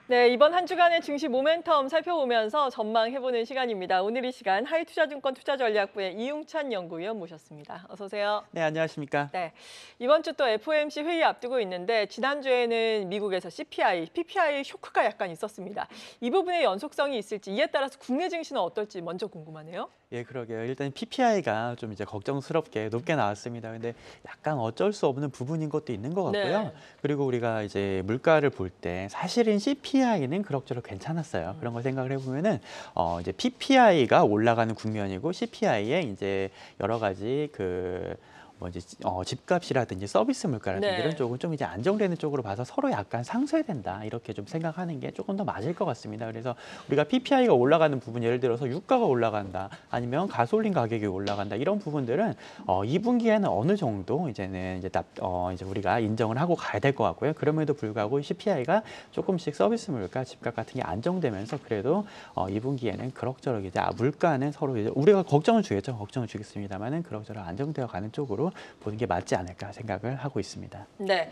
네, 이번 한 주간의 증시 모멘텀 살펴보면서 전망해보는 시간입니다. 오늘 이 시간 하이투자증권 투자전략부의 이용찬 연구위원 모셨습니다. 어서 오세요. 네, 안녕하십니까? 네, 이번 주 또 FOMC 회의 앞두고 있는데 지난주에는 미국에서 CPI, PPI 쇼크가 약간 있었습니다. 이 부분에 연속성이 있을지 이에 따라서 국내 증시는 어떨지 먼저 궁금하네요. 예, 그러게요. 일단 PPI가 좀 이제 걱정스럽게 높게 나왔습니다. 근데 약간 어쩔 수 없는 부분인 것도 있는 것 같고요. 네. 그리고 우리가 이제 물가를 볼 때 사실은 CPI는 그럭저럭 괜찮았어요. 그런 걸 생각을 해보면은 이제 PPI가 올라가는 국면이고 CPI에 이제 여러 가지 뭐 이제 집값이라든지 서비스 물가라든지 네. 이런 쪽은 좀 이제 안정되는 쪽으로 봐서 서로 약간 상쇄된다 이렇게 좀 생각하는 게 조금 더 맞을 것 같습니다. 그래서 우리가 PPI가 올라가는 부분 예를 들어서 유가가 올라간다 아니면 가솔린 가격이 올라간다 이런 부분들은 2분기에는 어느 정도 이제는 이제 우리가 인정을 하고 가야 될 것 같고요. 그럼에도 불구하고 CPI가 조금씩 서비스 물가, 집값 같은 게 안정되면서 그래도 2분기에는 그럭저럭 이제 물가는 서로 이제 우리가 걱정을 주겠죠. 걱정을 주겠습니다만은 그럭저럭 안정되어 가는 쪽으로 보는 게 맞지 않을까 생각을 하고 있습니다. 네.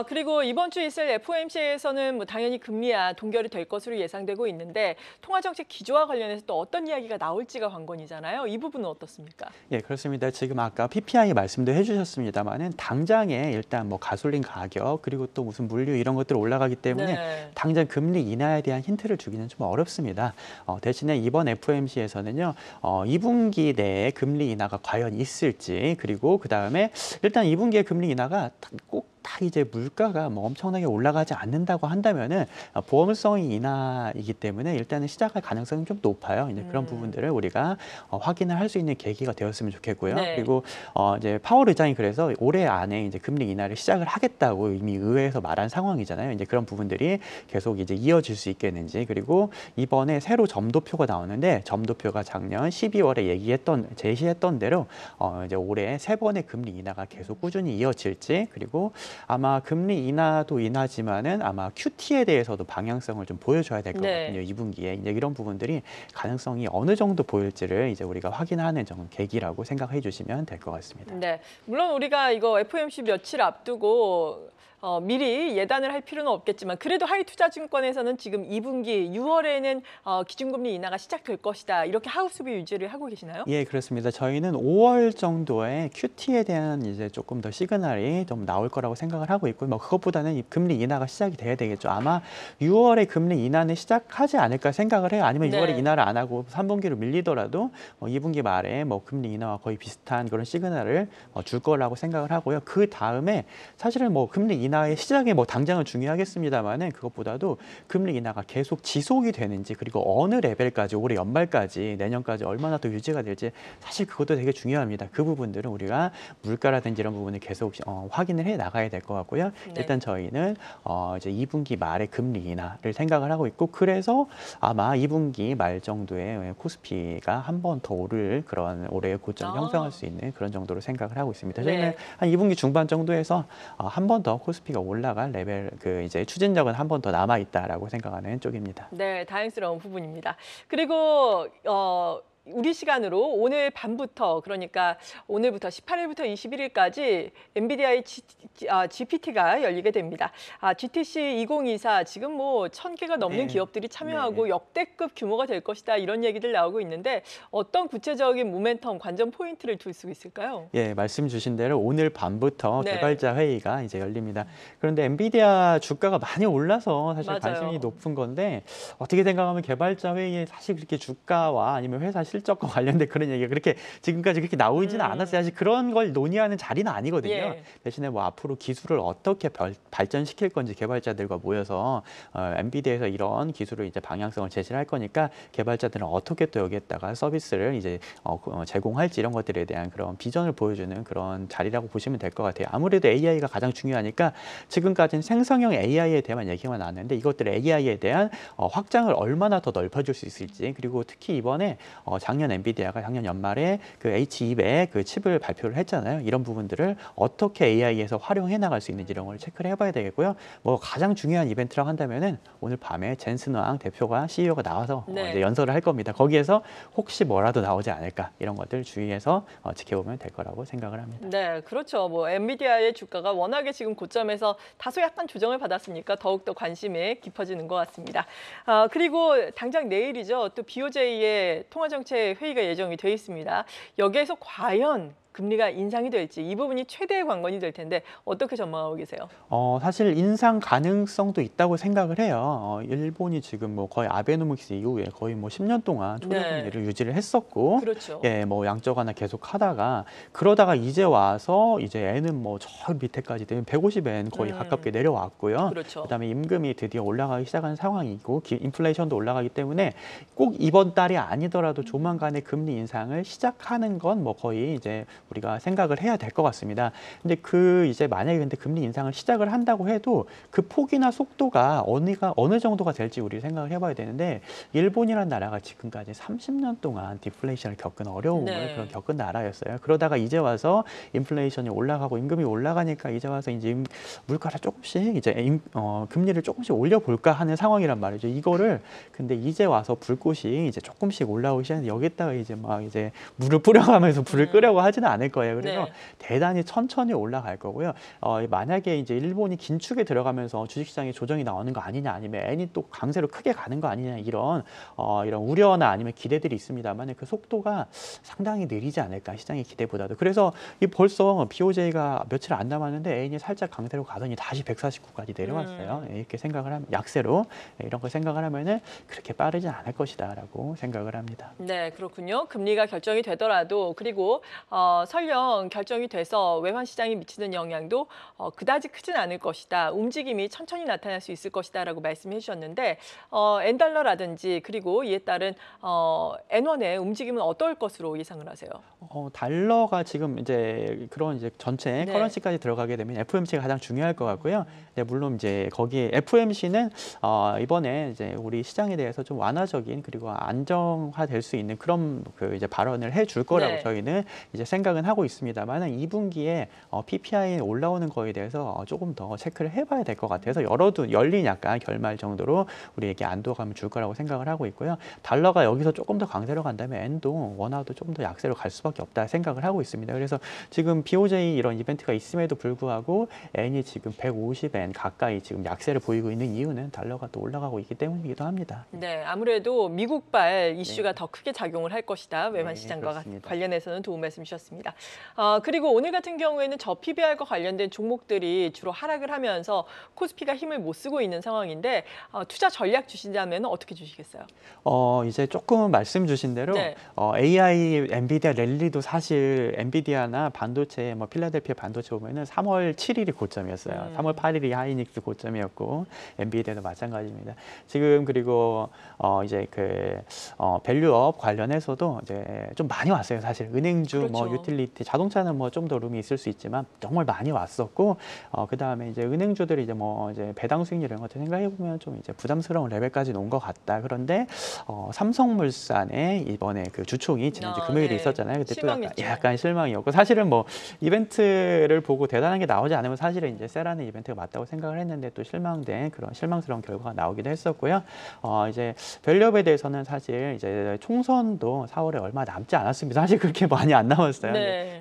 그리고 이번 주 있을 FOMC에서는 뭐 당연히 금리와 동결이 될 것으로 예상되고 있는데 통화정책 기조와 관련해서 또 어떤 이야기가 나올지가 관건이잖아요. 이 부분은 어떻습니까? 예, 그렇습니다. 지금 아까 PPI 말씀도 해주셨습니다만은 당장에 일단 뭐 가솔린 가격 그리고 또 무슨 물류 이런 것들 올라가기 때문에 네. 당장 금리 인하에 대한 힌트를 주기는 좀 어렵습니다. 대신에 이번 FOMC에서는요, 2분기 내에 금리 인하가 과연 있을지 그리고 그다음에 일단 2분기에 금리 인하가 꼭 다 이제 물가가 뭐 엄청나게 올라가지 않는다고 한다면은 보험성이 인하이기 때문에 일단은 시작할 가능성이 좀 높아요. 이제 그런 부분들을 우리가 확인을 할 수 있는 계기가 되었으면 좋겠고요. 네. 그리고 이제 파월 의장이 그래서 올해 안에 이제 금리 인하를 시작을 하겠다고 이미 의회에서 말한 상황이잖아요. 이제 그런 부분들이 계속 이제 이어질 수 있겠는지 그리고 이번에 새로 점도표가 나오는데 점도표가 작년 12월에 제시했던 대로 이제 올해 3번의 금리 인하가 계속 꾸준히 이어질지 그리고 아마 금리 인하도 인하지만은 아마 QT에 대해서도 방향성을 좀 보여줘야 될 것 네. 같거든요. 2분기에 이제 이런 부분들이 가능성이 어느 정도 보일지를 이제 우리가 확인하는 좀 계기라고 생각해 주시면 될 것 같습니다. 네. 물론 우리가 이거 FOMC 며칠 앞두고 미리 예단을 할 필요는 없겠지만 그래도 하이투자증권에서는 지금 2분기 6월에는 기준금리 인하가 시작될 것이다. 이렇게 하우스비 유지를 하고 계시나요? 예, 그렇습니다. 저희는 5월 정도에 QT에 대한 이제 조금 더 시그널이 좀 나올 거라고 생각을 하고 있고, 뭐 그것보다는 이 금리 인하가 시작이 돼야 되겠죠. 아마 6월에 금리 인하는 시작하지 않을까 생각을 해요. 아니면 네. 6월에 인하를 안 하고 3분기로 밀리더라도 2분기 말에 뭐 금리 인하와 거의 비슷한 그런 시그널을 줄 거라고 생각을 하고요. 그 다음에 사실은 뭐 금리 인하의 시작에 뭐 당장은 중요하겠습니다만은 그것보다도 금리 인하가 계속 지속이 되는지 그리고 어느 레벨까지 올해 연말까지 내년까지 얼마나 더 유지가 될지 사실 그것도 되게 중요합니다. 그 부분들은 우리가 물가라든지 이런 부분을 계속 확인을 해 나가야 될 것 같고요. 네. 일단 저희는 이제 2분기 말에 금리 인하를 생각을 하고 있고 그래서 아마 2분기 말 정도에 코스피가 한 번 더 오를 그런 올해의 고점 형성할 수 있는 그런 정도로 생각을 하고 있습니다. 저희는 네. 한 2분기 중반 정도에서 한 번 더 코스피가 올라갈 레벨 이제 추진력은 한 번 더 남아 있다라고 생각하는 쪽입니다. 네, 다행스러운 부분입니다. 그리고 우리 시간으로 오늘 밤부터 그러니까 오늘부터 18일부터 21일까지 엔비디아의 GPT가 열리게 됩니다. GTC 2024 지금 뭐 1,000개가 넘는 네. 기업들이 참여하고 네. 역대급 규모가 될 것이다 이런 얘기들 나오고 있는데 어떤 구체적인 모멘텀 관전 포인트를 둘 수 있을까요? 예, 말씀 주신 대로 오늘 밤부터 네. 개발자 회의가 이제 열립니다. 그런데 엔비디아 주가가 많이 올라서 사실 맞아요. 관심이 높은 건데 어떻게 생각하면 개발자 회의에 사실 그렇게 주가와 아니면 회사 실적과 관련된 그런 얘기가 그렇게 지금까지 그렇게 나오지는 않았어요. 사실 그런 걸 논의하는 자리는 아니거든요. 예. 대신에 뭐 앞으로 기술을 어떻게 발전시킬 건지 개발자들과 모여서 엔비디아에서 이런 기술을 이제 방향성을 제시를 할 거니까 개발자들은 어떻게 또 여기에다가 서비스를 이제 제공할지 이런 것들에 대한 그런 비전을 보여주는 그런 자리라고 보시면 될 것 같아요. 아무래도 AI가 가장 중요하니까 지금까지는 생성형 AI에 대한 얘기만 나왔는데 이것들 AI에 대한 확장을 얼마나 더 넓혀줄 수 있을지 그리고 특히 이번에 작년 엔비디아가 작년 연말에 그 H200 그 칩을 발표를 했잖아요. 이런 부분들을 어떻게 AI에서 활용해 나갈 수 있는지 이런 걸 체크를 해봐야 되겠고요. 뭐 가장 중요한 이벤트라고 한다면은 오늘 밤에 젠슨 왕 대표가 CEO가 나와서 네. 이제 연설을 할 겁니다. 거기에서 혹시 뭐라도 나오지 않을까 이런 것들 주의해서 지켜보면 될 거라고 생각을 합니다. 네, 그렇죠. 뭐 엔비디아의 주가가 워낙에 지금 고점에서 다소 약간 조정을 받았으니까 더욱더 관심이 깊어지는 것 같습니다. 그리고 당장 내일이죠. 또 BOJ의 통화정책 회의가 예정이 돼 있습니다. 여기에서 과연 금리가 인상이 될지 이 부분이 최대의 관건이 될 텐데 어떻게 전망하고 계세요? 사실 인상 가능성도 있다고 생각을 해요. 일본이 지금 뭐 거의 아베노믹스 이후에 거의 뭐 10년 동안 초저금리를 유지를 했었고, 그렇죠. 예, 뭐 양적 완화 계속 하다가 그러다가 이제 와서 이제 엔은 뭐 저 밑에까지 되면 150엔 거의 가깝게 내려왔고요. 그렇죠. 그다음에 임금이 드디어 올라가기 시작한 상황이고 인플레이션도 올라가기 때문에 꼭 이번 달이 아니더라도 조만간에 금리 인상을 시작하는 건 뭐 거의 이제 우리가 생각을 해야 될 것 같습니다. 근데 이제 만약에 근데 금리 인상을 시작을 한다고 해도 그 폭이나 속도가 어느 정도가 될지 우리 생각을 해봐야 되는데 일본이라는 나라가 지금까지 30년 동안 디플레이션을 겪은 어려움을 겪은 나라였어요. 그러다가 이제 와서 인플레이션이 올라가고 임금이 올라가니까 이제 와서 이제 물가를 조금씩 이제 금리를 조금씩 올려볼까 하는 상황이란 말이죠. 이거를 근데 이제 와서 불꽃이 이제 조금씩 올라오기 시작하는데 여기다가 이제 막 이제 물을 뿌려가면서 불을 끄려고 하지는 않을 거예요. 그래서 대단히 천천히 올라갈 거고요. 만약에 이제 일본이 긴축에 들어가면서 주식시장에 조정이 나오는 거 아니냐, 아니면 엔이 또 강세로 크게 가는 거 아니냐 이런 우려나 아니면 기대들이 있습니다만 그 속도가 상당히 느리지 않을까 시장의 기대보다도. 그래서 벌써 BOJ가 며칠 안 남았는데 엔이 살짝 강세로 가더니 다시 149까지 내려왔어요. 이렇게 생각을 하면 약세로 이런 걸 생각을 하면은 그렇게 빠르지 않을 것이다라고 생각을 합니다. 네, 그렇군요. 금리가 결정이 되더라도 그리고 설령 결정이 돼서 외환 시장에 미치는 영향도 그다지 크진 않을 것이다. 움직임이 천천히 나타날 수 있을 것이다라고 말씀해 주셨는데 엔달러라든지 그리고 이에 따른 엔원의 움직임은 어떨 것으로 예상을 하세요? 달러가 지금 이제 그런 이제 전체 커런시까지 들어가게 되면 FOMC가 가장 중요할 것 같고요. 네, 물론 이제 거기에 FOMC는 이번에 이제 우리 시장에 대해서 좀 완화적인 그리고 안정화될 수 있는 그런 이제 발언을 해줄 거라고 저희는 이제 생각은 하고 있습니다만 2분기에 PPI 올라오는 거에 대해서 조금 더 체크를 해봐야 될 것 같아서 열린 약간 결말 정도로 우리에게 안도감을 줄 거라고 생각을 하고 있고요. 달러가 여기서 조금 더 강세로 간다면 엔도 원화도 조금 더 약세로 갈 수밖에 없다 생각을 하고 있습니다. 그래서 지금 BOJ 이런 이벤트가 있음에도 불구하고 엔이 지금 150엔 가까이 지금 약세를 보이고 있는 이유는 달러가 또 올라가고 있기 때문이기도 합니다. 네, 아무래도 미국발 이슈가 더 크게 작용을 할 것이다. 외환 시장과 관련해서는 도움 말씀 주셨습니다. 그리고 오늘 같은 경우에는 PBR과 관련된 종목들이 주로 하락을 하면서 코스피가 힘을 못 쓰고 있는 상황인데 투자 전략 주신다면 어떻게 주시겠어요? 이제 조금 말씀 주신 대로 AI, 엔비디아 랠리도 사실 엔비디아나 반도체, 뭐 필라델피아 반도체 보면은 3월 7일이 고점이었어요. 3월 8일이 하이닉스 고점이었고 엔비디아도 마찬가지입니다. 지금 그리고 이제 밸류업 관련해서도 이제 좀 많이 왔어요. 사실 은행주, 뭐 유틸리티, 자동차는 뭐 좀 더 룸이 있을 수 있지만 정말 많이 왔었고 그 다음에 이제 은행주들이 이제 뭐 이제 배당 수익률 이런 것들 생각해 보면 좀 이제 부담스러운 레벨까지 온 것 같다. 그런데 삼성물산의 이번에 그 주총이 지난주 금요일에 있었잖아요. 그때 또 약간 실망이었고 사실은 뭐 이벤트를 보고 대단한 게 나오지 않으면 사실은 이제 세라는 이벤트가 맞다고 생각을 했는데 또 실망된 그런 실망스러운 결과가 나오기도 했었고요. 이제 밸류업에 대해서는 사실 이제 총선도 4월에 얼마 남지 않았습니다. 사실 그렇게 많이 안 남았어요.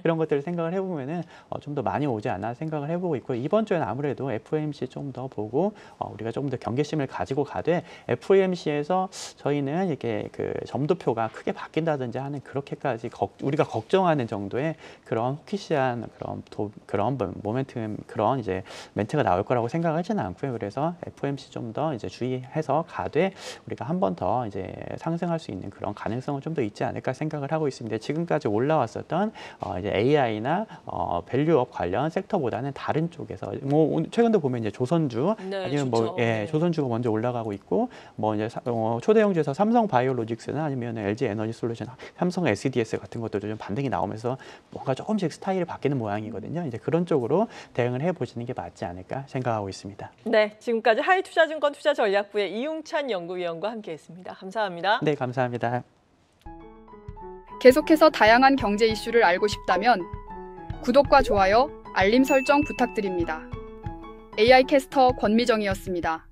이런 것들을 생각을 해보면은 좀 더 많이 오지 않나 생각을 해보고 있고 이번 주에는 아무래도 FOMC 좀 더 보고 우리가 조금 더 경계심을 가지고 가되 FOMC에서 저희는 이렇게 점도표가 크게 바뀐다든지 하는 그렇게까지 우리가 걱정하는 정도의 그런 호키시한 그런 모멘텀 그런 이제 멘트가 나올 거라고 생각하지는 않고요. 그래서 FOMC 좀 더 이제 주의해서 가되 우리가 한 번 더 이제 상승할 수 있는 그런 가능성은 좀 더 있지 않을까 생각을 하고 있습니다. 지금까지 올라왔었던 이제 AI나 밸류업 관련 섹터보다는 다른 쪽에서 뭐 최근도 보면 이제 조선주 아니면 조선주가 먼저 올라가고 있고 뭐 이제 초대형주에서 삼성 바이오로직스나 아니면 LG 에너지 솔루션, 삼성 SDS 같은 것들도 좀 반등이 나오면서 뭔가 조금씩 스타일이 바뀌는 모양이거든요. 이제 그런 쪽으로 대응을 해보시는 게 맞지 않을까 생각하고 있습니다. 네, 지금까지 하이투자증권 투자전략부의 이용찬 연구위원과 함께했습니다. 감사합니다. 네, 감사합니다. 계속해서 다양한 경제 이슈를 알고 싶다면 구독과 좋아요, 알림 설정 부탁드립니다. AI 캐스터 권미정이었습니다.